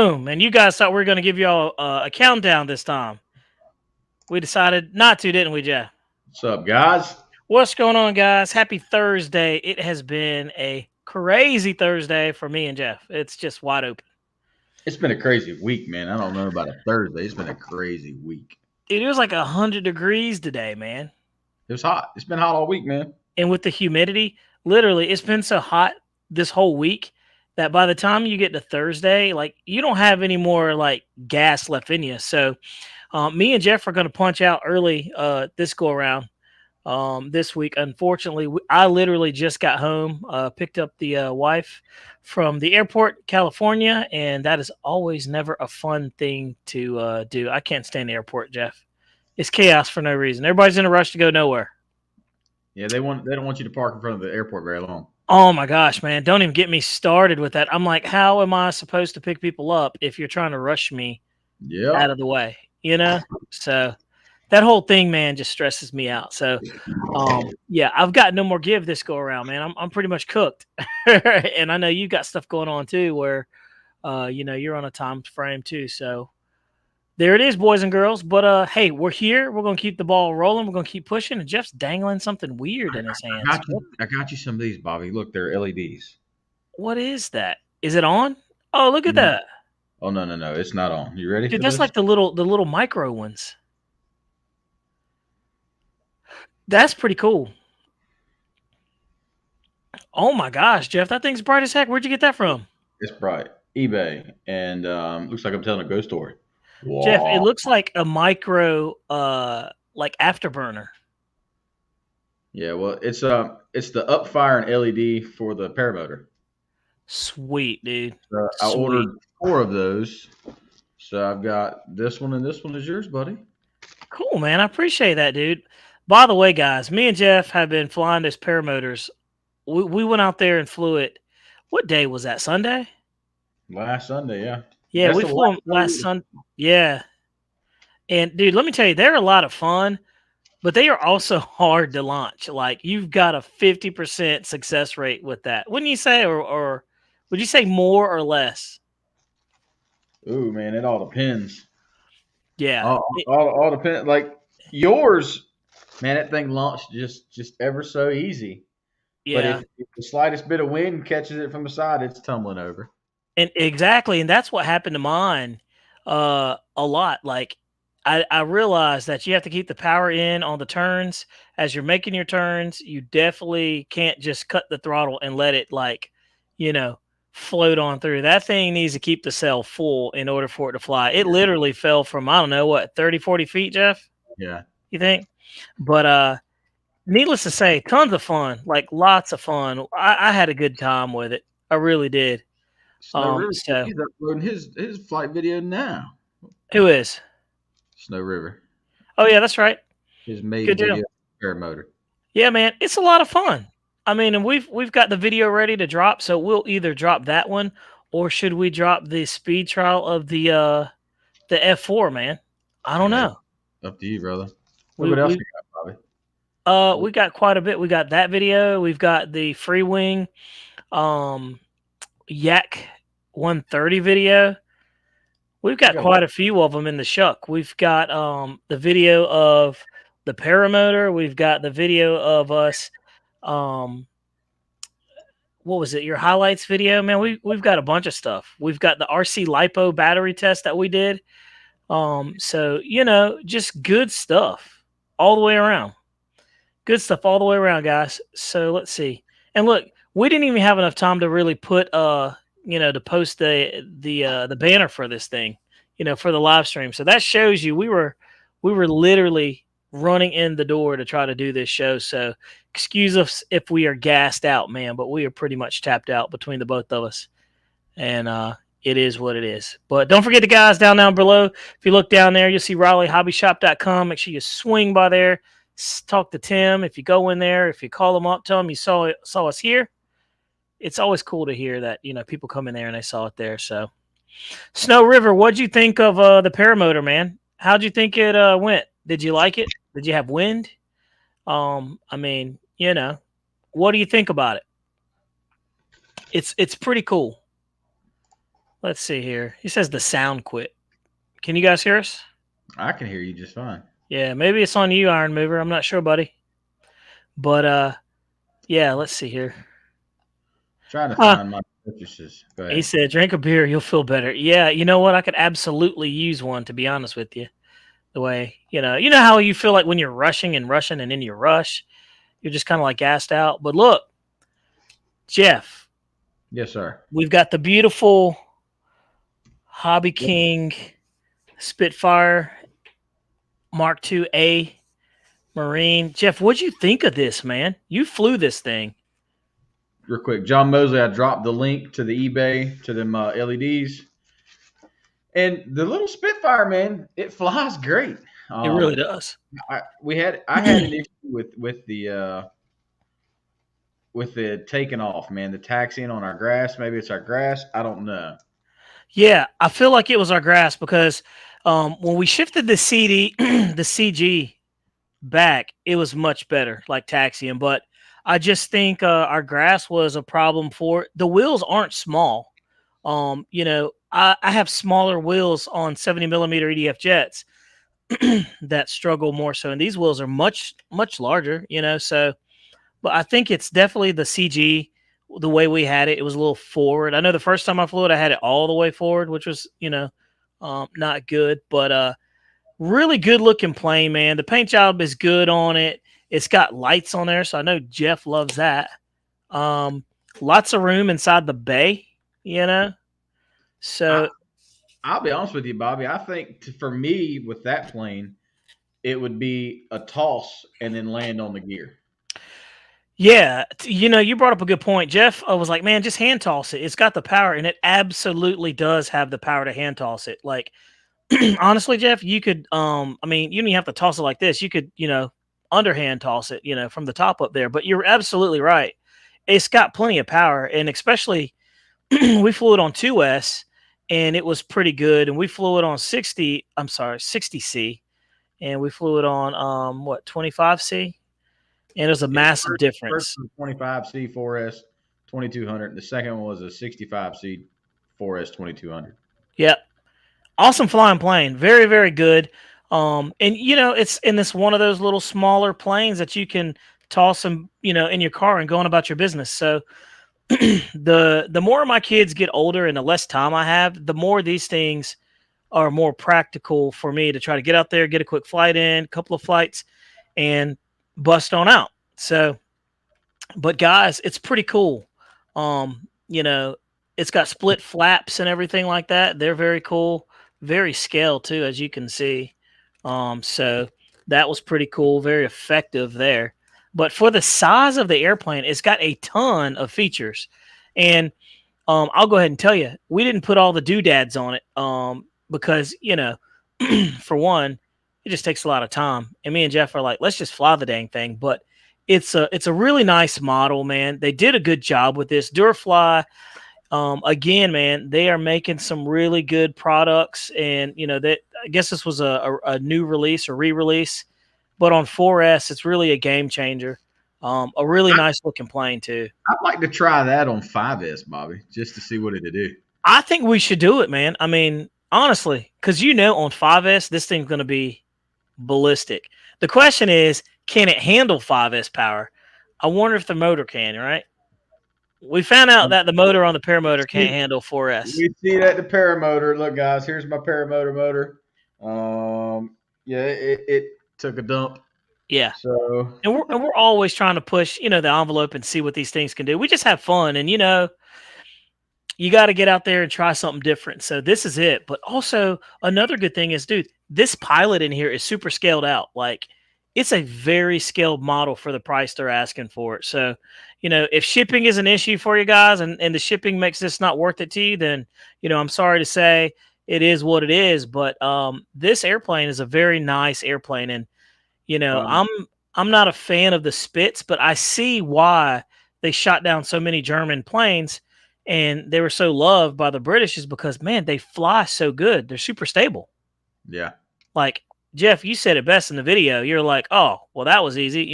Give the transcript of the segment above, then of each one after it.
Boom. And you guys thought we were going to give y'all a countdown this time. We decided not to, didn't we, Jeff? What's up, guys? What's going on, guys? Happy Thursday. It has been a crazy Thursday for me and Jeff. It's just wide open. It's been a crazy week, man. I don't know about a Thursday. It's been a crazy week. It was like 100 degrees today, man. It was hot. It's been hot all week, man. And with the humidity, literally, it's been so hot this whole week that by the time you get to Thursday, like you don't have any more like gas left in you. So me and Jeff are going to punch out early this go around this week. Unfortunately, I literally just got home, picked up the wife from the airport, California, and that is always never a fun thing to do. I can't stand the airport, Jeff. It's chaos for no reason. Everybody's in a rush to go nowhere. Yeah, they don't want you to park in front of the airport very long. Oh my gosh, man. Don't even get me started with that. I'm like, how am I supposed to pick people up if you're trying to rush me out of the way? You know? So that whole thing, man, just stresses me out. So yeah, I've got no more give this go around, man. I'm pretty much cooked. And I know you've got stuff going on too where you're on a time frame too. So there it is, boys and girls. But hey, we're here. We're gonna keep the ball rolling. We're gonna keep pushing. And Jeff's dangling something weird in his hands. I got you some of these, Bobby. Look, they're LEDs. What is that? Is it on? Oh, look at that. Oh no, it's not on. You ready? Dude, that's like the little micro ones. That's pretty cool. Oh my gosh, Jeff, that thing's bright as heck. Where'd you get that from? It's bright. eBay, and looks like I'm telling a ghost story. Wow. Jeff, it looks like a micro, like afterburner. Yeah, well, it's the upfiring LED for the paramotor. Sweet, dude. I ordered 4 of those, so I've got this one, and this one is yours, buddy. Cool, man. I appreciate that, dude. By the way, guys, me and Jeff have been flying this paramotors. We went out there and flew it. What day was that? Sunday? Last Sunday, yeah. Yeah, we flew them last Sunday. Yeah. And, dude, let me tell you, they're a lot of fun, but they are also hard to launch. Like, you've got a 50% success rate with that. Wouldn't you say, or would you say more or less? Ooh, man, it all depends. Yeah. All depends. Like, yours, man, that thing launched just ever so easy. Yeah. But if the slightest bit of wind catches it from the side, it's tumbling over. And exactly, and that's what happened to mine a lot. Like I realized that you have to keep the power in on the turns as you're making your turns. You definitely can't just cut the throttle and let it float on through. That thing needs to keep the cell full in order for it to fly. It literally fell from, I don't know, what, 30, 40 feet, Jeff? Yeah. You think? But needless to say, tons of fun, like lots of fun. I had a good time with it. I really did. Snow River, he's uploading his flight video now. Who is? Snow River. Oh yeah, that's right. His maiden video paramotor. Yeah, man, it's a lot of fun. I mean, and we've got the video ready to drop, so we'll either drop that one or should we drop the speed trial of the F4, man? I don't know. Up to you, brother. What else you got, Bobby? We got quite a bit. We got that video. We've got the free wing, Yak 130 video. We've got quite a few of them in the shuck. We've got the video of the paramotor. We've got the video of us. What was it? Your highlights video, man. We've got a bunch of stuff. We've got the RC lipo battery test that we did. So just good stuff all the way around. Good stuff all the way around, guys. So let's see. And look, we didn't even have enough time to really put to post the banner for this thing, for the live stream. So that shows you we were literally running in the door to try to do this show. So excuse us if we are gassed out, man, but we are pretty much tapped out between the both of us. And it is what it is. But don't forget the guys down below. If you look down there, you'll see RaleighHobbyShop.com. Make sure you swing by there. Talk to Tim. If you go in there, if you call him up, tell him you saw us here. It's always cool to hear that, people come in there and they saw it there. So Snow River, what'd you think of the paramotor, man? How'd you think it went? Did you like it? Did you have wind? What do you think about it? It's pretty cool. Let's see here. He says the sound quit. Can you guys hear us? I can hear you just fine. Yeah, maybe it's on you, Iron Mover. I'm not sure, buddy. But yeah, let's see here. Trying to Huh. find my purchases. Go He ahead. said, drink a beer, you'll feel better. Yeah, you know what? I could absolutely use one, to be honest with you. The way, you know how you feel like when you're rushing and rushing and in your rush, you're just kind of like gassed out. But look, Jeff, Yes, sir. we've got the beautiful Hobby King Spitfire Mark II A Marine. Jeff, what'd you think of this, man? You flew this thing. Real quick, John Mosley, I dropped the link to the eBay to them LEDs. And the little Spitfire, man, it flies great. It really does. I had an issue with the taking off, man. The taxiing on our grass. Maybe it's our grass. I don't know. Yeah, I feel like it was our grass because when we shifted the the CG back, it was much better, like taxiing. But I just think our grass was a problem for it. The wheels aren't small. I have smaller wheels on 70mm EDF jets that struggle more so, and these wheels are much larger. So, but I think it's definitely the CG. The way we had it, it was a little forward. I know the first time I flew it, I had it all the way forward, which was not good, but really good looking plane, man. The paint job is good on it. It's got lights on there, so I know Jeff loves that. Lots of room inside the bay, you know. So I'll be honest with you, Bobby. I think for me with that plane, it would be a toss and then land on the gear. yeah, you brought up a good point, Jeff. I was like, man, just hand toss it. It's got the power, and it absolutely does have the power to hand toss it. Like honestly, Jeff, you could I mean, you don't even have to toss it like this. You could, underhand toss it, from the top up there. But you're absolutely right. It's got plenty of power, and especially we flew it on 2S and it was pretty good. And we flew it on 60C, and we flew it on 25C, and it was a Yeah, the massive first difference. was 25C 4S 2200. The second one was a 65C 4S 2200. Yep. Awesome flying plane. Very, very good. And it's one of those little smaller planes that you can toss them, in your car and go on about your business. So the more my kids get older and the less time I have, the more these things are more practical for me to try to get out there, get a quick flight in, a couple of flights, and bust on out. So, but guys, it's pretty cool. Um, you know, it's got split flaps and everything like that. They're very cool, very scale too, as you can see. So that was pretty cool, very effective there. But for the size of the airplane, it's got a ton of features. And I'll go ahead and tell you, we didn't put all the doodads on it because, for one, it just takes a lot of time. And me and Jeff are like, let's just fly the dang thing. But it's a really nice model, man. They did a good job with this. Durafly, again, man, they are making some really good products. And, that I guess this was a new release or re-release. But on 4S, it's really a game changer. A really nice looking plane, too. I'd like to try that on 5S, Bobby, just to see what it'd do. I think we should do it, man. I mean, honestly, because on 5S, this thing's going to be ballistic. The question is, can it handle 5S power? I wonder if the motor can, right? We found out that the motor on the paramotor can't handle 4S. We see that the paramotor. Look, guys, here's my paramotor motor. Yeah, it took a dump. Yeah. So And we're always trying to push, the envelope and see what these things can do. We just have fun, and you got to get out there and try something different. So this is it. But also another good thing is, dude, this pilot in here is super scaled out. Like, it's a very scaled model for the price they're asking for it. So, if shipping is an issue for you guys and the shipping makes this not worth it to you, then, I'm sorry to say it is what it is. But this airplane is a very nice airplane. And, I'm not a fan of the Spits, but I see why they shot down so many German planes and they were so loved by the British, is because, man, they fly so good. They're super stable. yeah, Like, Jeff, you said it best in the video. You're like, oh, well, that was easy.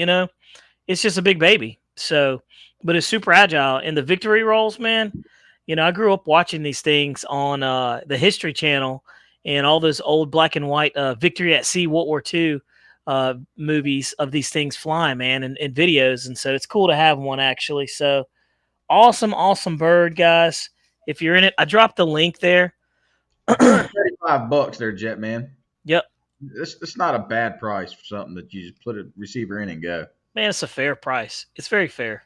It's just a big baby. So, but it's super agile. And the victory rolls, man, I grew up watching these things on the History Channel and all those old black and white Victory at Sea, World War II movies of these things flying, man, and videos. And so it's cool to have one actually. So awesome, awesome bird, guys. If you're in it, I dropped the link there. $235 there, Jet man. Yep. It's not a bad price for something that you just put a receiver in and go. Man, it's a fair price. It's very fair.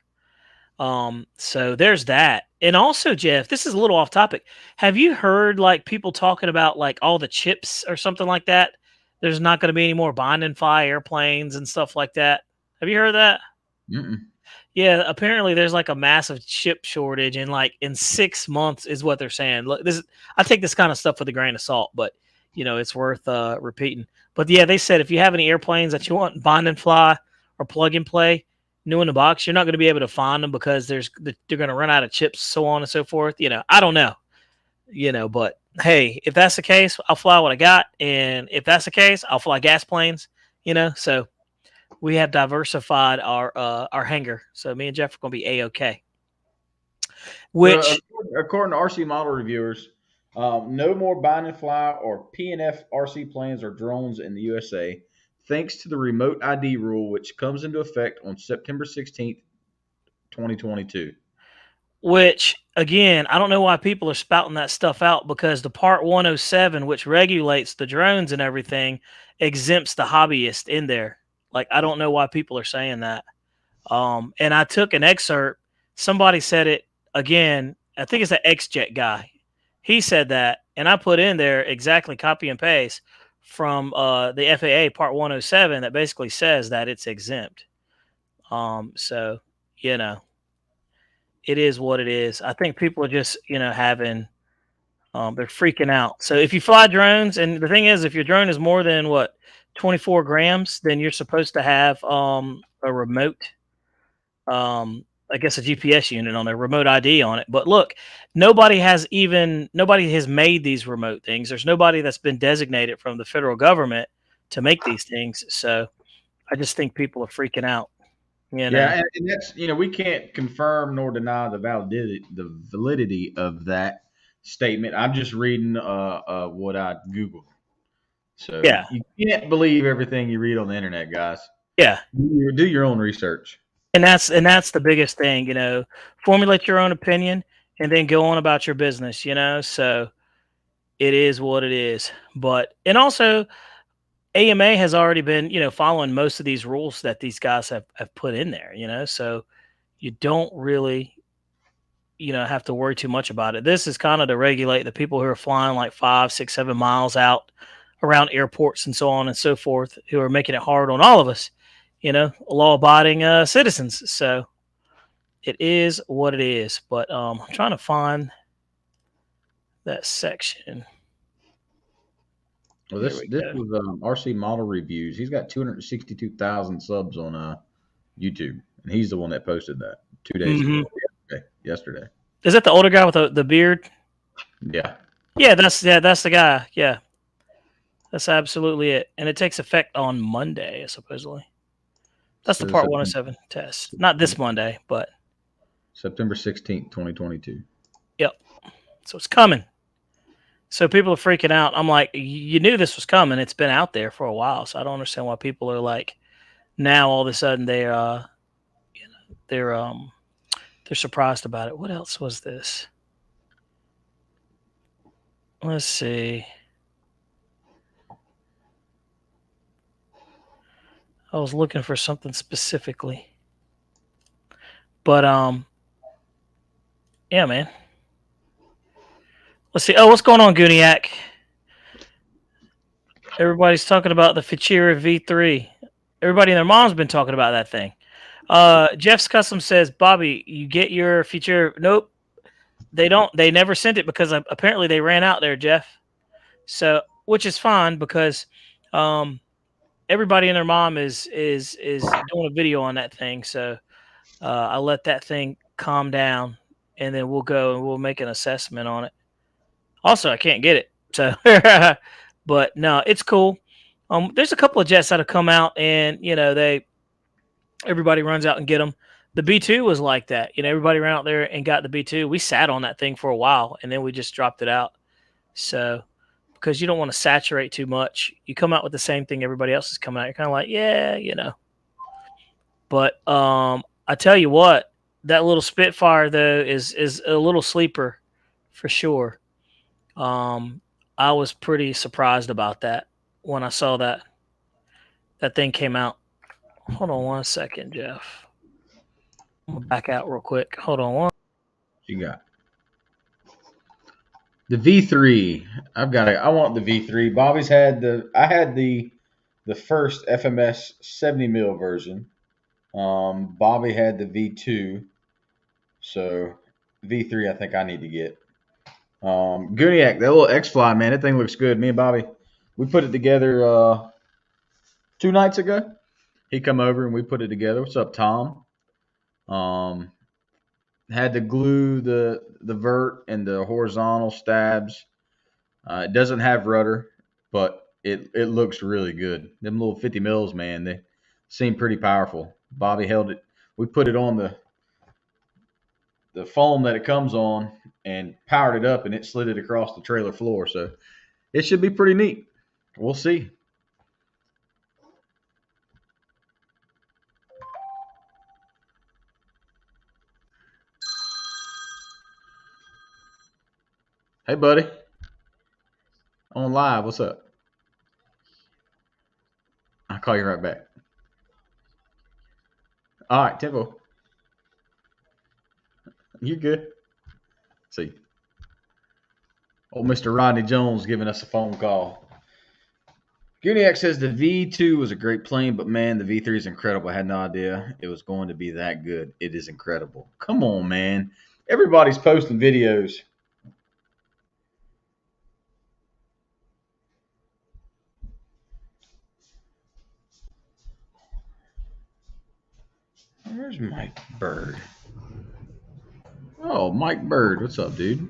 So there's that. And also, Jeff, this is a little off topic. Have you heard like people talking about like all the chips or something like that? There's not going to be any more bind and fly airplanes and stuff like that. Have you heard that? Mm-mm. Yeah, apparently there's like a massive chip shortage, and like in 6 months is what they're saying. Look, I take this kind of stuff with a grain of salt, but it's worth repeating. But yeah, they said if you have any airplanes that you want bind and fly or plug and play, new in the box, you're not going to be able to find them because they're going to run out of chips, so on and so forth. I don't know. But hey, if that's the case, I'll fly what I got, and if that's the case, I'll fly gas planes. So we have diversified our hangar. So me and Jeff are going to be a-okay. Which, according to RC model reviewers, no more bind and fly or P&F RC planes or drones in the USA, thanks to the remote ID rule, which comes into effect on September 16th, 2022. which again, I don't know why people are spouting that stuff out, because the Part 107, which regulates the drones and everything, exempts the hobbyist in there. Like, I don't know why people are saying that. And I took an excerpt. Somebody said it again. I think it's an XJet guy. He said that, and I put in there exactly copy and paste from the FAA Part 107 that basically says that it's exempt. So it is what it is. I think people are just having they're freaking out. So if you fly drones, and the thing is, if your drone is more than 24 grams, then you're supposed to have a remote. I guess a GPS unit on there, remote ID on it. But look, nobody has made these remote things. There's nobody that's been designated from the federal government to make these things. So I just think people are freaking out. Yeah, and that's we can't confirm nor deny the validity of that statement. I'm just reading what I Googled. So Yeah. you can't believe everything you read on the internet, guys. Yeah. Do your own research. And that's the biggest thing, formulate your own opinion and then go on about your business, so it is what it is. But, and also AMA has already been, following most of these rules that these guys have put in there, so you don't really, have to worry too much about it. This is kind of to regulate the people who are flying like 5, 6, 7 miles out around airports and so on and so forth, who are making it hard on all of us, law-abiding citizens. So it is what it is. But I'm trying to find that section. Well, this was RC Model Reviews. He's got 262,000 subs on YouTube, and he's the one that posted that 2 days ago. Yesterday. Is that the older guy with the beard? Yeah. Yeah, that's the guy. Yeah, that's absolutely it. And it takes effect on Monday, supposedly. That's the Part 107 test. Not this Monday, but September 16th, 2022. Yep. So it's coming. So people are freaking out. I'm like, you knew this was coming. It's been out there for a while. So I don't understand why people are like, now all of a sudden they're surprised about it. What else was this? Let's see. I was looking for something specifically. But yeah, man. Let's see. Oh, what's going on, Gooniac? Everybody's talking about the Fichira V3. Everybody and their mom's been talking about that thing. Jeff's Custom says, Bobby, you get your Fichira. Nope. They don't. They never sent it because apparently they ran out there, Jeff. So, which is fine because everybody and their mom is doing a video on that thing. So I'll let that thing calm down, and then we'll go and we'll make an assessment on it. Also, I can't get it, so but no, it's cool. There's a couple of jets that have come out, and everybody runs out and get them. The B2 was like that. Everybody ran out there and got the B2. We sat on that thing for a while, and then we just dropped it out. So, because you don't want to saturate too much, you come out with the same thing everybody else is coming out. You're kind of like, yeah. But I tell you what, that little Spitfire though is a little sleeper for sure. I was pretty surprised about that when I saw that thing came out. Hold on one second, Jeff. I'm gonna back out real quick. Hold on one. You got the V3. I want the V3. Bobby's had I had the first FMS 70 mil version. Bobby had the V2. So V3, I think I need to get. Guniac, that little X Fly, man, that thing looks good. Me and Bobby, we put it together 2 nights ago. He come over and we put it together. What's up, Tom? Had to glue the vert and the horizontal stabs. It doesn't have rudder, but it looks really good. Them little 50 mils, man, they seem pretty powerful. Bobby held it. We put it on the foam that it comes on and powered it up, and it slid it across the trailer floor. So it should be pretty neat. We'll see. Hey, buddy. On live. What's up? I'll call you right back. All right, Tempo. You good? See. Old Mr. Rodney Jones giving us a phone call. Guniac says the V2 was a great plane, but man, the V3 is incredible. I had no idea it was going to be that good. It is incredible. Come on, man. Everybody's posting videos. Where's Mike Bird? Oh, Mike Bird. What's up, dude?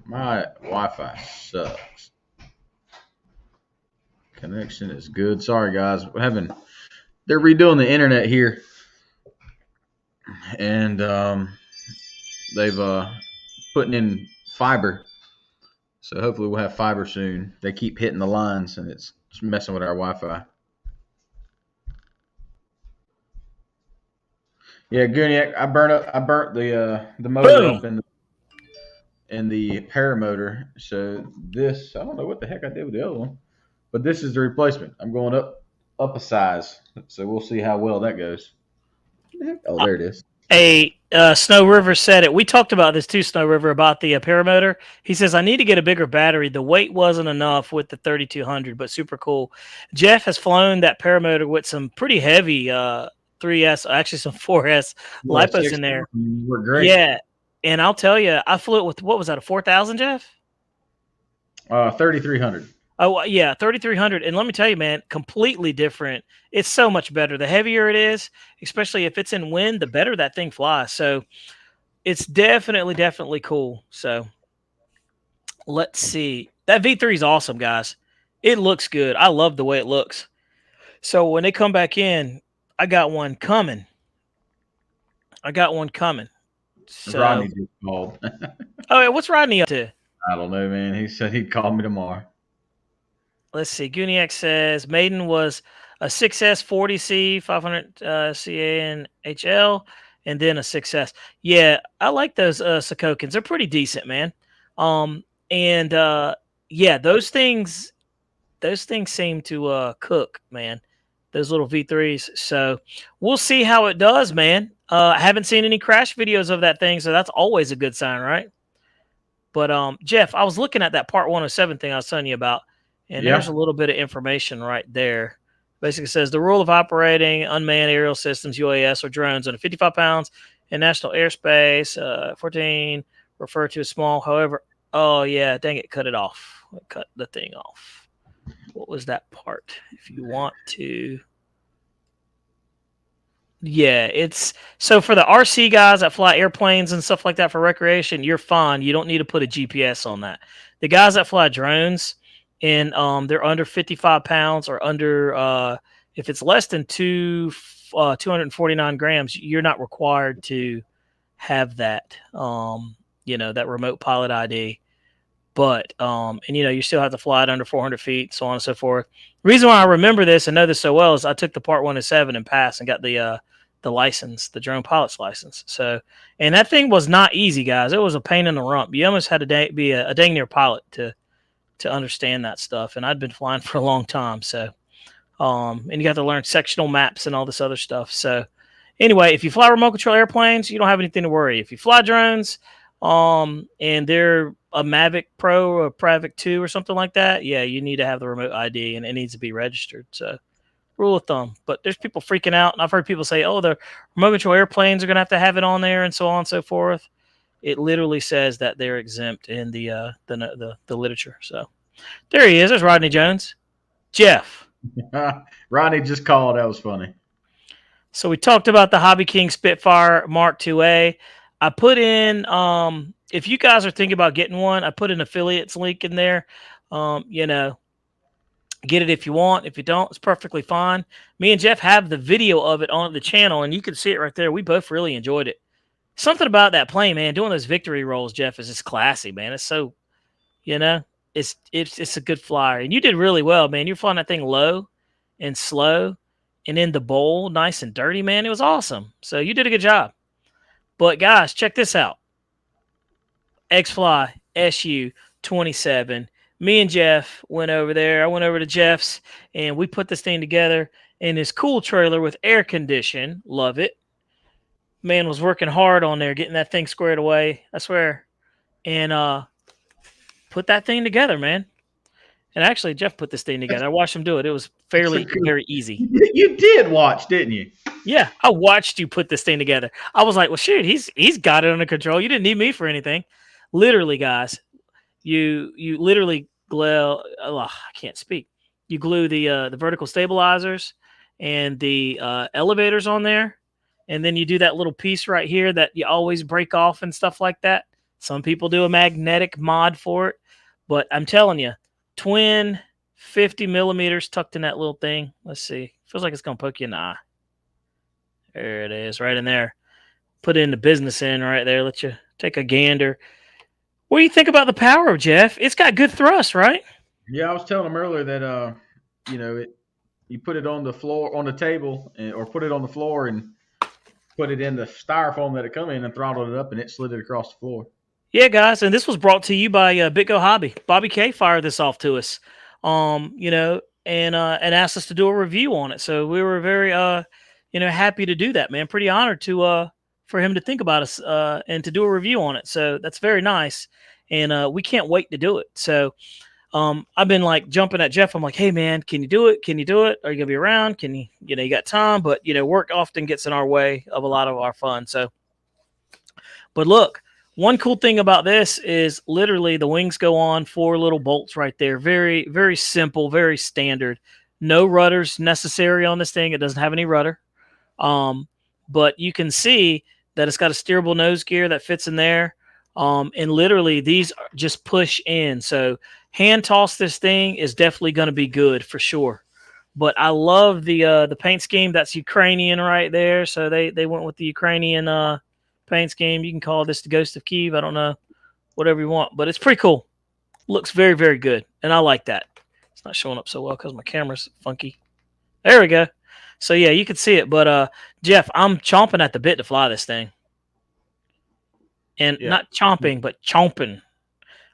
My Wi-Fi sucks. Connection is good. Sorry, guys. They're redoing the internet here, and they've putting in fiber. So hopefully we'll have fiber soon. They keep hitting the lines, and it's messing with our Wi-Fi. Yeah, Guniac, I burnt the motor Boom. up in the paramotor. So this, I don't know what the heck I did with the other one, but this is the replacement. I'm going up a size, so we'll see how well that goes. Oh, there it is. Snow River said it. We talked about this too, Snow River, about the paramotor. He says, I need to get a bigger battery. The weight wasn't enough with the 3200, but super cool. Jeff has flown that paramotor with some pretty heavy 3S, actually some 4S lipos in there. We're great. Yeah. And I'll tell you, I flew it with, what was that, a 4000, Jeff? 3300. Oh, yeah, 3300. And let me tell you, man, completely different. It's so much better. The heavier it is, especially if it's in wind, the better that thing flies. So it's definitely cool. So let's see. That V3 is awesome, guys. It looks good. I love the way it looks. So when they come back in, I got one coming. So, Rodney just called. oh, yeah, what's Rodney up to? I don't know, man. He said he'd call me tomorrow. Let's see. Guniac says Maiden was a 6S 40C 500 CA and HL, and then a 6S. Yeah, I like those Sakokins. They're pretty decent, man. Yeah, those things seem to cook, man. Those little V3s. So we'll see how it does, man. I haven't seen any crash videos of that thing, so that's always a good sign, right? But Jeff, I was looking at that Part 107 thing I was telling you about, and there's a little bit of information right there. Basically says the rule of operating unmanned aerial systems, UAS, or drones under 55 pounds in national airspace, 14, refer to as small. However, oh, yeah, dang it, cut it off. Cut the thing off. What was that part? If you want to... Yeah, it's so for the RC guys that fly airplanes and stuff like that for recreation, you're fine. You don't need to put a GPS on that. The guys that fly drones and they're under 55 pounds or under if it's less than 2 249 grams, you're not required to have that, that remote pilot ID. But and you still have to fly it under 400 feet, so on and so forth. The reason why I remember this and know this so well is I took the Part 107 and passed and got the license, the drone pilot's license. So, and that thing was not easy, guys. It was a pain in the rump. You almost had to be a dang near pilot to understand that stuff. And I'd been flying for a long time, so and you got to learn sectional maps and all this other stuff. So, anyway, if you fly remote control airplanes, you don't have anything to worry. If you fly drones, and they're a Mavic Pro or Mavic 2 or something like that, yeah, you need to have the remote ID and it needs to be registered. So, rule of thumb. But there's people freaking out, and I've heard people say, "Oh, the remote control airplanes are going to have it on there," and so on and so forth. It literally says that they're exempt in the literature. So, there he is. There's Rodney Jones. Jeff. Rodney just called. That was funny. So we talked about the Hobby King Spitfire Mark IIA. I put in, if you guys are thinking about getting one, I put an affiliates link in there. Get it if you want. If you don't, it's perfectly fine. Me and Jeff have the video of it on the channel, and you can see it right there. We both really enjoyed it. Something about that plane, man, doing those victory rolls, Jeff, is just classy, man. It's so, it's a good flyer. And you did really well, man. You're flying that thing low and slow and in the bowl, nice and dirty, man. It was awesome. So you did a good job. But guys, check this out. X-Fly SU-27. Me and Jeff went over there. I went over to Jeff's, and we put this thing together in this cool trailer with air condition. Love it. Man was working hard on there, getting that thing squared away, I swear. And put that thing together, man. And actually, Jeff put this thing together. I watched him do it. It was very easy. You did watch, didn't you? Yeah, I watched you put this thing together. I was like, well, shoot, he's got it under control. You didn't need me for anything. Literally, guys, you literally glue. Oh, I can't speak. You glue the vertical stabilizers and the elevators on there, and then you do that little piece right here that you always break off and stuff like that. Some people do a magnetic mod for it, but I'm telling you, twin 50 millimeters tucked in that little thing. Let's see. Feels like it's gonna poke you in the eye. There it is, right in there. Put in the business in right there. Let you take a gander. What do you think about the power, Jeff? It's got good thrust, right? Yeah, I was telling him earlier that you put it on the floor, on the table, or put it on the floor and put it in the styrofoam that it come in and throttled it up, and it slid it across the floor. Yeah, guys, and this was brought to you by BitGo Hobby. Bobby K fired this off to us, and asked us to do a review on it. So we were very, happy to do that, man. Pretty honored to for him to think about us and to do a review on it. So that's very nice, and we can't wait to do it. So I've been like jumping at Jeff. I'm like, hey man, can you do it? Can you do it? Are you gonna be around? Can you, you got time? But work often gets in our way of a lot of our fun. So, but look. One cool thing about this is literally the wings go on 4 little bolts right there. Very, very simple, very standard. No rudders necessary on this thing. It doesn't have any rudder. But you can see that it's got a steerable nose gear that fits in there. And literally these just push in. So hand toss this thing is definitely going to be good for sure. But I love the paint scheme. That's Ukrainian right there. So they went with the Ukrainian paint scheme. You can call this the Ghost of Kiev. I don't know, whatever you want, but it's pretty cool. Looks very, very good, and I like that. It's not showing up so well because my camera's funky. There we go. So yeah, you can see it. But Jeff, I'm chomping at the bit to fly this thing, and not chomping, but chomping.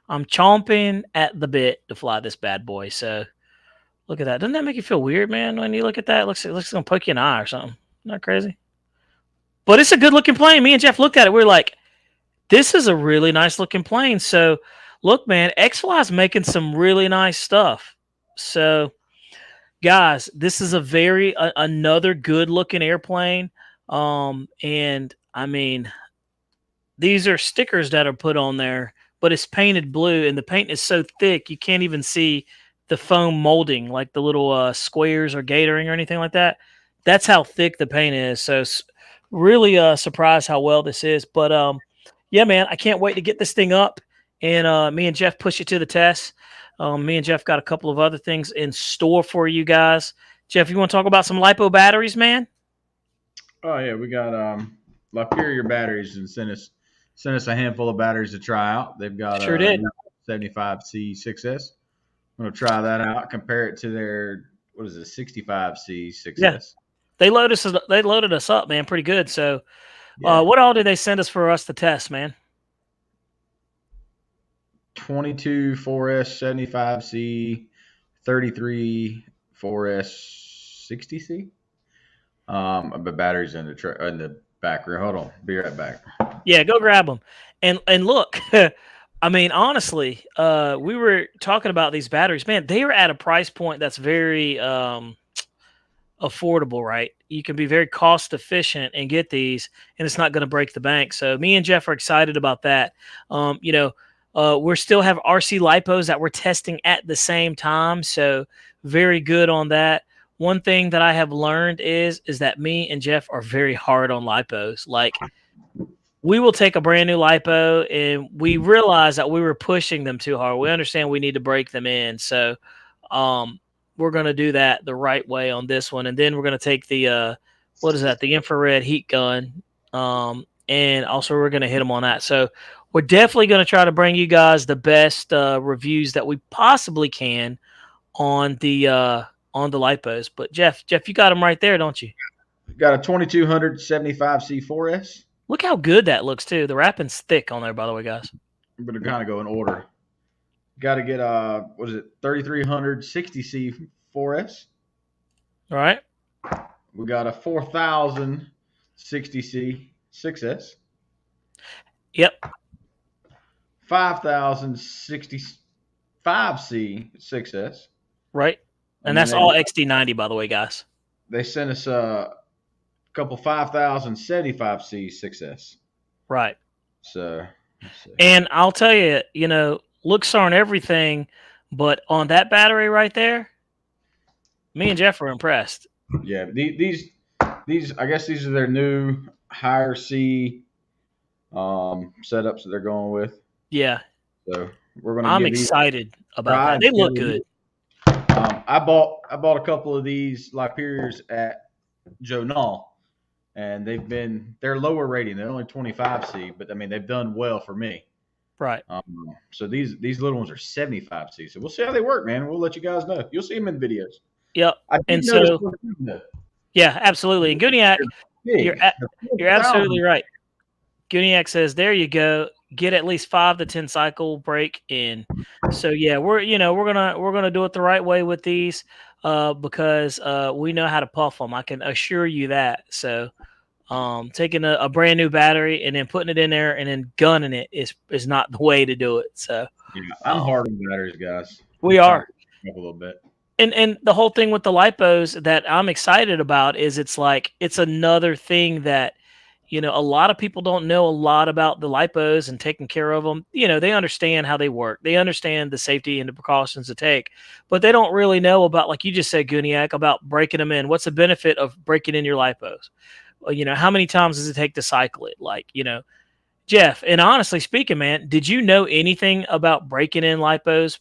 I'm chomping at the bit to fly this bad boy. So look at that. Doesn't that make you feel weird, man? When you look at that, it looks like it's gonna poke you in the eye or something. Isn't that crazy? But it's a good looking plane. Me and Jeff looked at it. We were like, this is a really nice looking plane. So look, man, X-Fly's making some really nice stuff. So guys, this is another good looking airplane. And I mean, these are stickers that are put on there, but it's painted blue and the paint is so thick, you can't even see the foam molding, like the little squares or gatoring or anything like that. That's how thick the paint is. So really surprised how well this is. But yeah, man, I can't wait to get this thing up and me and Jeff push it to the test. Me and Jeff got a couple of other things in store for you guys. Jeff, you want to talk about some LiPo batteries, man? Oh yeah, we got Laperior batteries and sent us a handful of batteries to try out. They've got Sure a did. new 75C6S. I'm gonna try that out. Compare it to their what is it, Yeah, 65C6S. they loaded us up, man, pretty good. So, Yeah, what all did they send us for us to test, man? 22 4S 75C, 33 4S 60C. But batteries in the back room. Hold on, be right back. Yeah, go grab them, and look. I mean, honestly, we were talking about these batteries, man. They are at a price point that's very affordable, right? You can be very cost efficient and get these, and it's not going to break the bank. So me and Jeff are excited about that. We still have RC lipos that we're testing at the same time, so very good on that. One thing that I have learned is that me and Jeff are very hard on lipos. Like we will take a brand new lipo and we realize that we were pushing them too hard. We understand we need to break them in. So we're going to do that the right way on this one. And then we're going to take the, what is that? The infrared heat gun. And also we're going to hit them on that. So we're definitely going to try to bring you guys the best reviews that we possibly can on the lipos. But Jeff, you got them right there, don't you? Got a 2200 75C4S. Look how good that looks too. The wrapping's thick on there, by the way, guys. I'm gonna kind of go in order. Got to get what is it, 3300 60C4S. All right. We got a 4000 60C6S. Yep. 5000 65C6S. Right. And that's all XD90, by the way, guys. They sent us a couple 5000 75C6S. Right. So, and I'll tell you, looks aren't everything, but on that battery right there, me and Jeff were impressed. Yeah, these I guess these are their new higher C setups that they're going with. Yeah. So we're gonna. I'm excited about that. They look good. I bought a couple of these Laperiors at Joe Null, and they're lower rating. They're only 25C, but I mean they've done well for me. Right. So these little ones are 75C. So we'll see how they work, man. We'll let you guys know. You'll see them in videos. Yep. And so, yeah, absolutely. And Guniac, you're absolutely right. Guniac says, "There you go. Get at least 5 to 10 cycle break in." So yeah, we're gonna do it the right way with these, because we know how to puff them. I can assure you that. So, taking a brand new battery and then putting it in there and then gunning it is not the way to do it. So yeah, I'm hard on batteries, guys. We are a little bit. And the whole thing with the lipos that I'm excited about is it's another thing that, a lot of people don't know a lot about the lipos and taking care of them. They understand how they work. They understand the safety and the precautions to take, but they don't really know about, like you just said, Guniac, about breaking them in. What's the benefit of breaking in your lipos? How many times does it take to cycle it? Jeff, and honestly speaking, man, did you know anything about breaking in lipos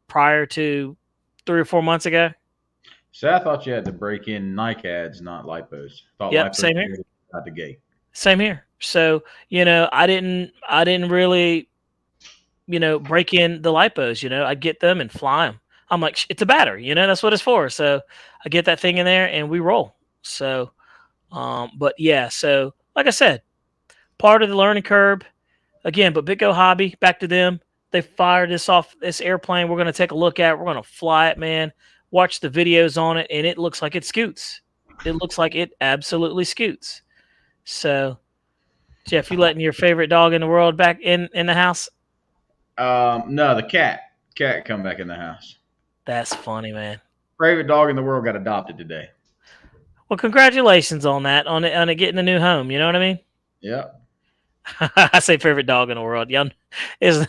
prior to 3 or 4 months ago? So I thought you had to break in NICADs, not lipos. Yep, same here. Out the gate. Same here. So, I didn't really, break in the lipos. I'd get them and fly them. I'm like, it's a battery, that's what it's for. So I get that thing in there and we roll. So, but yeah, so like I said, part of the learning curve again, but Big Go Hobby, back to them. They fired this airplane. We're going to take a look at it. We're going to fly it, man. Watch the videos on it, and it looks like it scoots. It looks like it absolutely scoots. So, Jeff, you letting your favorite dog in the world back in the house? No, the cat. Cat come back in the house. That's funny, man. Favorite dog in the world got adopted today. Well, congratulations on that, on it getting a new home. You know what I mean? Yep. I say favorite dog in the world. It's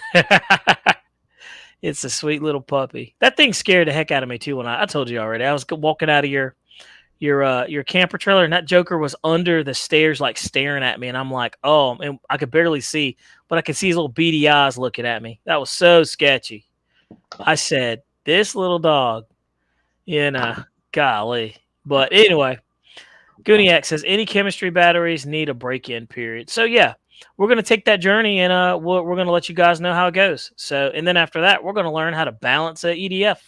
a sweet little puppy. That thing scared the heck out of me too. When I told you already, I was walking out of your camper trailer, and that joker was under the stairs, like staring at me, and I'm like, oh, and I could barely see, but I could see his little beady eyes looking at me. That was so sketchy. I said, this little dog, golly. But anyway, Gooniac says any chemistry batteries need a break-in period. So yeah, we're gonna take that journey and we're gonna let you guys know how it goes. So and then after that, we're gonna learn how to balance a EDF.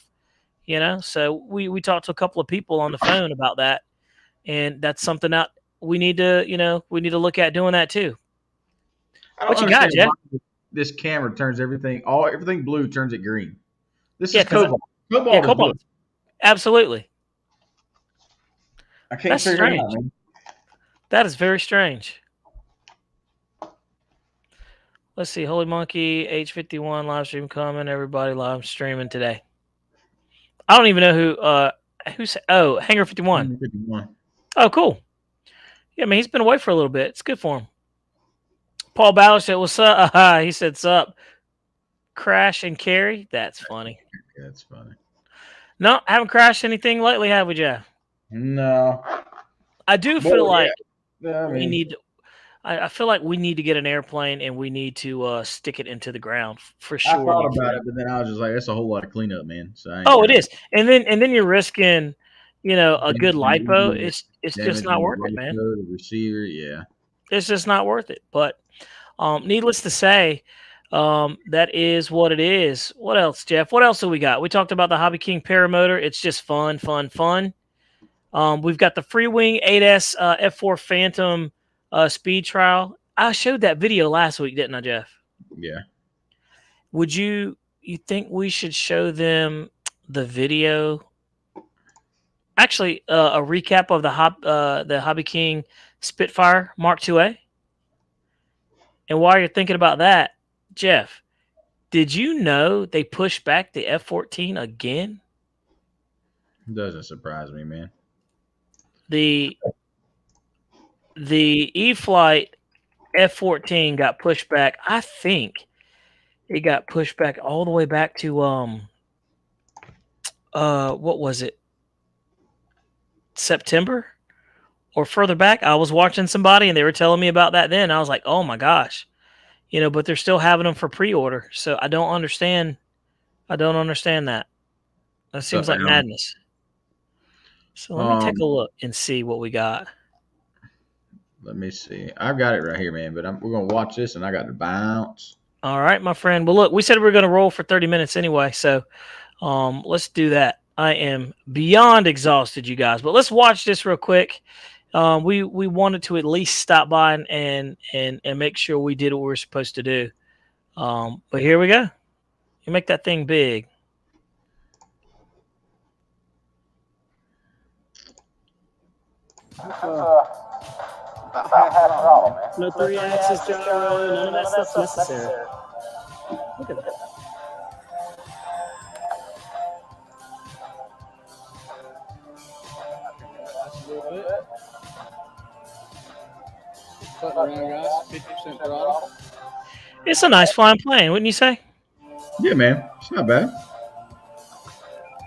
So we talked to a couple of people on the phone about that, and that's something that we need to look at doing that too. I don't What you got, understand Jeff? why this camera turns everything blue turns it green. This Yeah, is because cobalt. Cobalt is blue. Cobalt. Absolutely. I can't That's figure it out, strange. man. That is very strange. Let's see. Holy Monkey, H51 live stream coming. Everybody live streaming today. I don't even know who said. Oh, Hanger 51. 51. Oh, cool. Yeah, I mean, he's been away for a little bit. It's good for him. Paul Ballard said, "What's up?" He said, "Sup." Crash and carry. That's funny. That's funny. No, haven't crashed anything lately, have we, Jeff? No. I do feel like I we mean, need to. I feel like we need to get an airplane and we need to stick it into the ground for I sure. thought about it, but then I was just like, that's a whole lot of cleanup, man. So Oh, it is, and then you're risking, a good lipo. It's just not worth it, man. The receiver, yeah. It's just not worth it. But needless to say, that is what it is. What else, Jeff? What else do we got? We talked about the Hobby King paramotor. It's just fun, fun, fun. We've got the Freewing 8S F4 Phantom speed trial. I showed that video last week, didn't I, Jeff? Yeah. Would you think we should show them the video? Actually, a recap of the Hobby King Spitfire Mark IIA. And while you're thinking about that, Jeff, did you know they pushed back the F-14 again? Doesn't surprise me, man. The E-Flight F-14 got pushed back. I think it got pushed back all the way back to what was it? September or further back. I was watching somebody and they were telling me about that then. I was like, "Oh my gosh." But they're still having them for pre-order. So I don't understand that. That seems like madness. So let me take a look and see what we got. Let me see. I've got it right here, man. But we're gonna watch this, and I got to bounce. All right, my friend. Well, look, we said we were going to roll for 30 minutes anyway, so let's do that. I am beyond exhausted, you guys. But let's watch this real quick. We wanted to at least stop by and make sure we did what we were supposed to do. But here we go. You make that thing big. About half throttle, man. No 3-axis gyro, none of that stuff's necessary. Look at that. It's a nice flying plane, wouldn't you say? Yeah, man. It's not bad.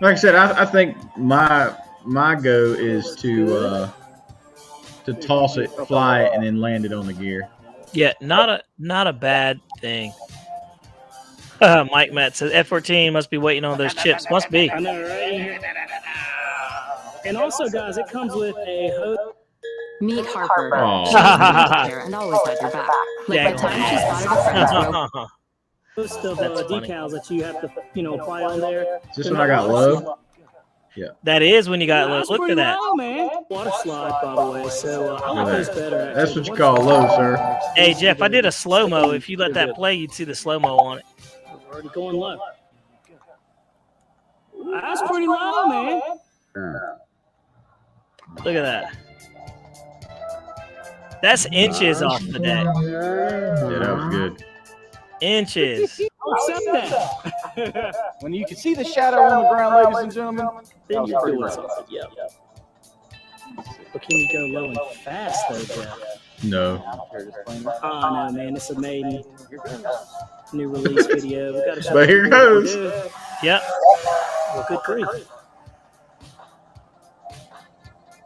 Like I said, I think my go is to toss it, fly it, and then land it on the gear. Yeah, not a bad thing. Mike Matt says F-14 must be waiting on those chips. Must be. I know, right? And also, guys, it comes with a Meet Harper. Oh. She's really care and always has your back. Like Dang the time she spotted a friend's rope. host of decals that you have to, apply on there. Is this when I got low? Yeah. That is when you got low. That's Look pretty at that. low, man. Water slide, by the way. So I like those better. Actually. That's what you call low, sir. Hey, Jeff, I did a slow-mo. If you let that play, you'd see the slow-mo on it. We're already going low. That's pretty low, man. Look at that. That's inches off the deck. Yeah, that was good. Inches. Accept that. When you can see the shadow on the ground, ladies and gentlemen, Then you're doing something. Yeah. But can you go low and fast, though, Jeff? No. Oh, no, man. It's a maiden. New release video. We gotta show But here people what we goes. do. Yep. Well, good grief.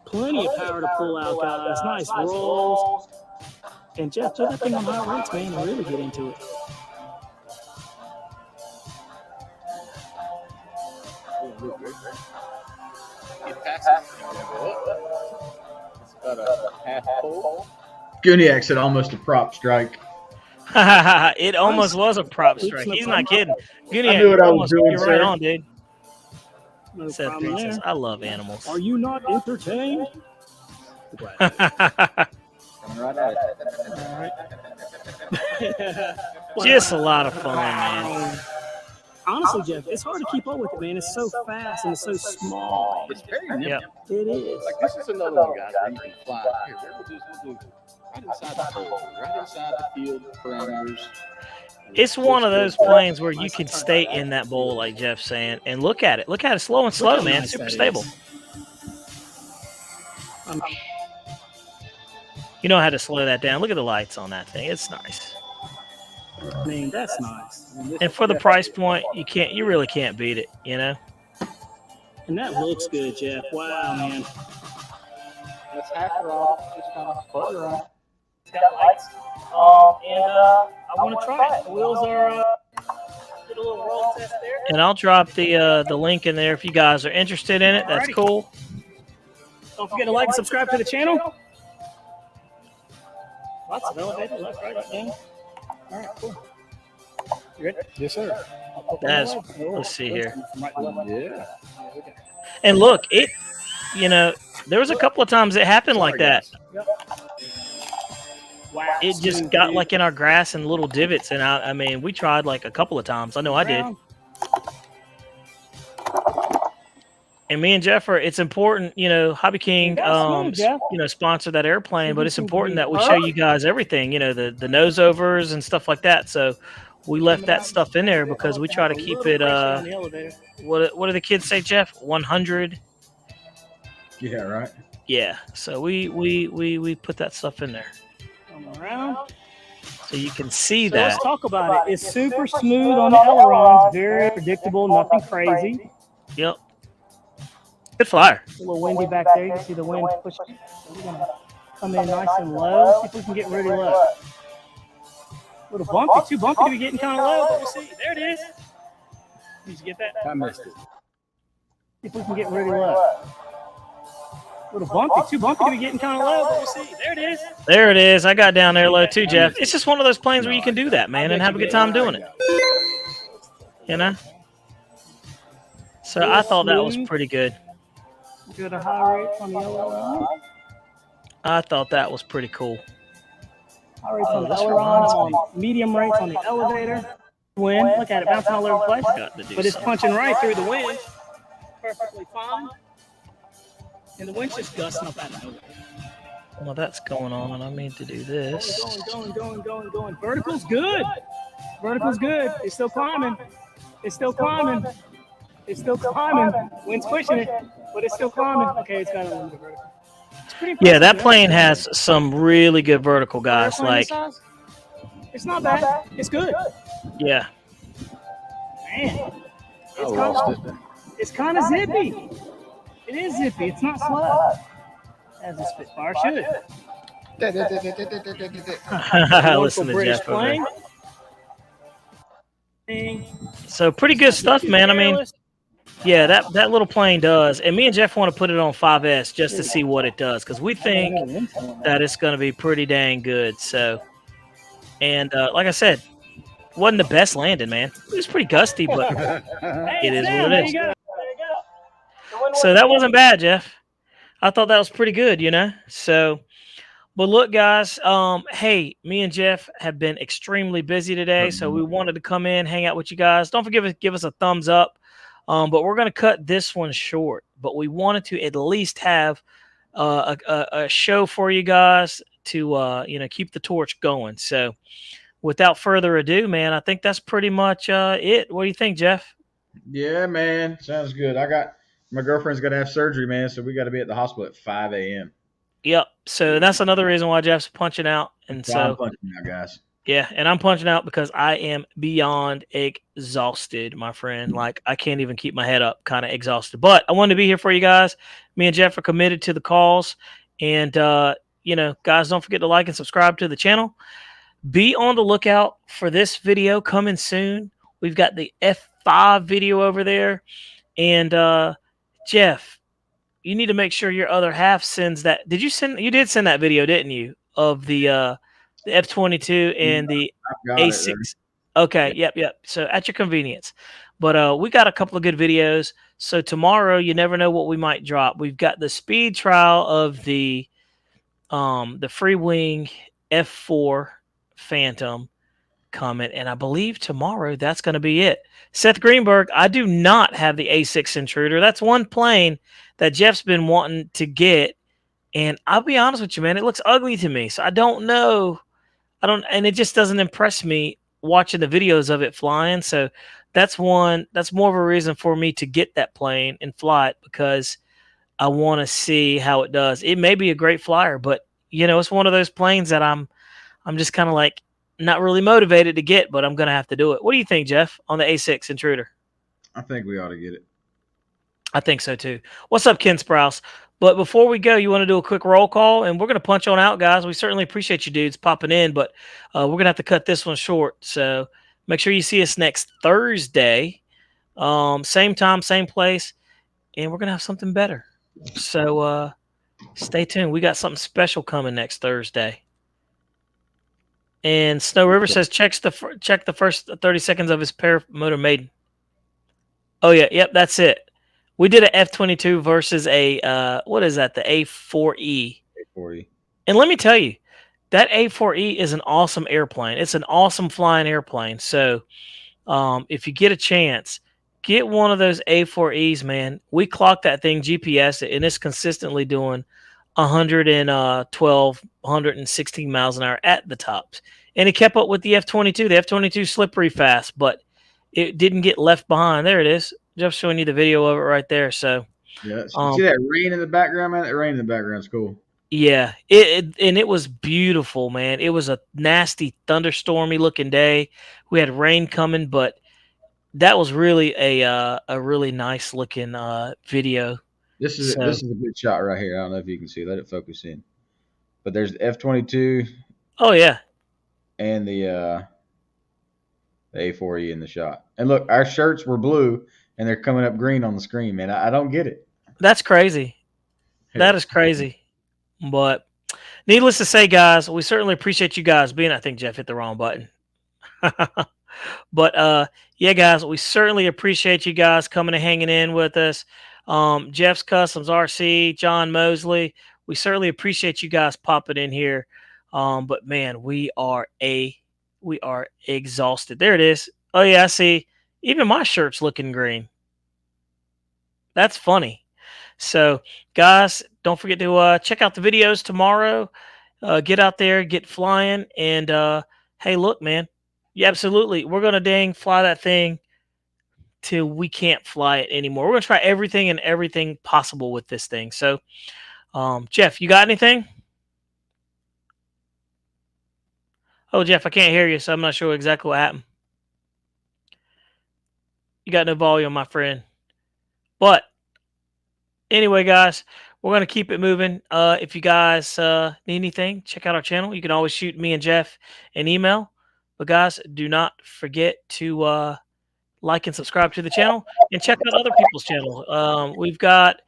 Plenty of power to pull out, guys. Nice rolls. And Jeff, put that thing on high rates, man, and really get into it. About a half pole. Guniac said almost a prop strike. It almost was a prop strike. He's not kidding. Guniac, I knew what I was almost, doing, you're sir. right on, dude. No Seth problem Green says, there. I love animals. Are you not entertained? Coming right at it. Just a lot of fun, man. Honestly, Jeff, it's hard to keep up with it, man. It's so fast and it's so small. It's very nimble. Yep. It is. Like this is another one, guys, where you can fly. Here, we'll do right inside the hole, right inside the field parameters. It's one of those planes where you can stay in that bowl, like Jeff's saying, and look at it. Look at it, slow and slow, man. Super stable. You know how to slow that down. Look at the lights on that thing. It's nice. I mean, that's nice. And for the price point, you really can't beat it, you know? And that looks good, Jeff. Wow, man. Let's hack her off. Just kind of put her on. It's got lights. I want to try it. The wheels are did a little roll test there. And I'll drop the link in there if you guys are interested in it. That's cool. Don't forget to like and subscribe to the channel. Lots of elevator, left, right, up, down. All right, cool. You ready? Yes, sir. Let's see here. Yeah. And look, there was a couple of times it happened like that. Wow. It just got like in our grass and little divots, and I mean, we tried like a couple of times. I know I did. And me and Jeff it's important, Hobby King, sponsor that airplane, but it's important that we show you guys everything, the nose overs and stuff like that. So we left that stuff in there because we try to keep it, what do the kids say, Jeff? 100. Yeah, right. Yeah. So we put that stuff in there. Come around. So you can see So that. let's talk about it. It's super smooth on the ailerons, very predictable, nothing crazy. Yep. Good flyer. A little windy back there. You can see the wind pushing. So we're gonna come in nice and low. See if we can get really low. A little bumpy, too bumpy to be getting kind of low, but we'll see. There it is. Did you get that? I missed it. See if we can get really low. A little bumpy, too bumpy to be getting kind of low, but we'll see. There it is. There it is. I got down there low too, Jeff. It's just one of those planes where you can do that, man, and have a good time doing it. You know? So I thought that was pretty good. Good high rates on the aileron. I thought that was pretty cool. High rates on the ailerons, on medium rates on the elevator. Wind, look at it bouncing all over the place. But it's punching right through the wind. Perfectly fine. And the wind's just gusting up out of nowhere. Well, that's going on, and I mean to do this. Going. Vertical's good. Vertical's good. It's still climbing. It's still climbing. It's still climbing. Wind's pushing it, but it's still climbing. Okay, it's got a little bit vertical. It's pretty impressive, Yeah, that plane has some really good vertical, guys. Like, it's not bad. It's good. yeah. Man, it's kind of zippy. It is zippy. It's not slow, as a Spitfire should. Listen to British Jeff over there. So pretty good stuff, man. I mean, yeah, that little plane does. And me and Jeff want to put it on 5S just to see what it does, because we think that it's going to be pretty dang good. So, and like I said, wasn't the best landing, man. It was pretty gusty, but it is what it is. So that wasn't bad, Jeff. I thought that was pretty good, So, but look, guys, hey, me and Jeff have been extremely busy today, so we wanted to come in, hang out with you guys. Don't forget to give us a thumbs up. But we're going to cut this one short. But we wanted to at least have a show for you guys to keep the torch going. So, without further ado, man, I think that's pretty much it. What do you think, Jeff? Yeah, man, sounds good. My girlfriend's got to have surgery, man, so we got to be at the hospital at 5 a.m. Yep. So that's another reason why Jeff's punching out. And so I'm punching out, guys. Yeah, and I'm punching out because I am beyond exhausted, my friend. Like, I can't even keep my head up, kind of exhausted. But I wanted to be here for you guys. Me and Jeff are committed to the calls. And, guys, don't forget to like and subscribe to the channel. Be on the lookout for this video coming soon. We've got the F5 video over there. And, Jeff, you need to make sure your other half sends that. Did you send? You did send that video, didn't you? Of the F-22 and the I've got it there. A6. Okay, Yeah. yep. So at your convenience. But we got a couple of good videos. So tomorrow, you never know what we might drop. We've got the speed trial of the free wing F4 Phantom coming, and I believe tomorrow that's going to be it. Seth Greenberg, I do not have the A6 Intruder. That's one plane that Jeff's been wanting to get, and I'll be honest with you, man, it looks ugly to me. So I don't know. And it just doesn't impress me watching the videos of it flying. So that's more of a reason for me to get that plane and fly it, because I want to see how it does. It may be a great flyer, but it's one of those planes that I'm just kind of like not really motivated to get, but I'm going to have to do it. What do you think, Jeff, on the A6 Intruder? I think we ought to get it. I think so too. What's up, Ken Sprouse? But before we go, you want to do a quick roll call, and we're going to punch on out, guys. We certainly appreciate you dudes popping in, but we're going to have to cut this one short. So make sure you see us next Thursday, same time, same place, and we're going to have something better. So stay tuned. We got something special coming next Thursday. And Snow River says check the first 30 seconds of his paramotor maiden. Oh yeah, yep, that's it. We did a F-22 versus a what is that? The A4E. A4E. And let me tell you, that A4E is an awesome airplane. It's an awesome flying airplane. So if you get a chance, get one of those A4Es, man. We clocked that thing GPS, and it's consistently doing 112, 116 miles an hour at the tops. And it kept up with the F-22. The F-22 slippery fast, but it didn't get left behind. There it is. Jeff's showing you the video of it right there. So yeah, see that rain in the background, man? That rain in the background's cool. Yeah, it was beautiful, man. It was a nasty thunderstormy looking day. We had rain coming, but that was really a really nice looking video. This is a good shot right here. I don't know if you can see. Let it focus in. But there's the F-22. Oh yeah, and the A4E in the shot. And look, our shirts were blue, and they're coming up green on the screen, man. I don't get it. That's crazy. That is crazy. But needless to say, guys, we certainly appreciate you guys being. I think Jeff hit the wrong button. But yeah, guys, we certainly appreciate you guys coming and hanging in with us. Jeff's Customs RC, John Mosley. We certainly appreciate you guys popping in here. But man, we are exhausted. There it is. Oh yeah, I see. Even my shirt's looking green. That's funny. So, guys, don't forget to check out the videos tomorrow. Get out there, get flying, and hey, look, man, yeah, absolutely, we're gonna dang fly that thing till we can't fly it anymore. We're gonna try everything possible with this thing. So, Jeff, you got anything? Oh, Jeff, I can't hear you, so I'm not sure exactly what happened. You got no volume, my friend. But anyway, guys, we're going to keep it moving. If you guys need anything, check out our channel. You can always shoot me and Jeff an email. But guys, do not forget to like and subscribe to the channel and check out other people's channels. We've got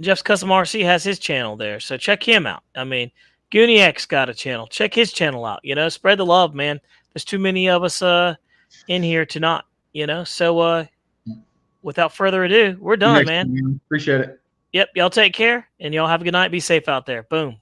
Jeff's Custom RC has his channel there, so check him out. I mean, Gooniax got a channel. Check his channel out. Spread the love, man. There's too many of us in here to not. So without further ado, we're done, man. Appreciate it. Yep, y'all take care, and y'all have a good night. Be safe out there. Boom.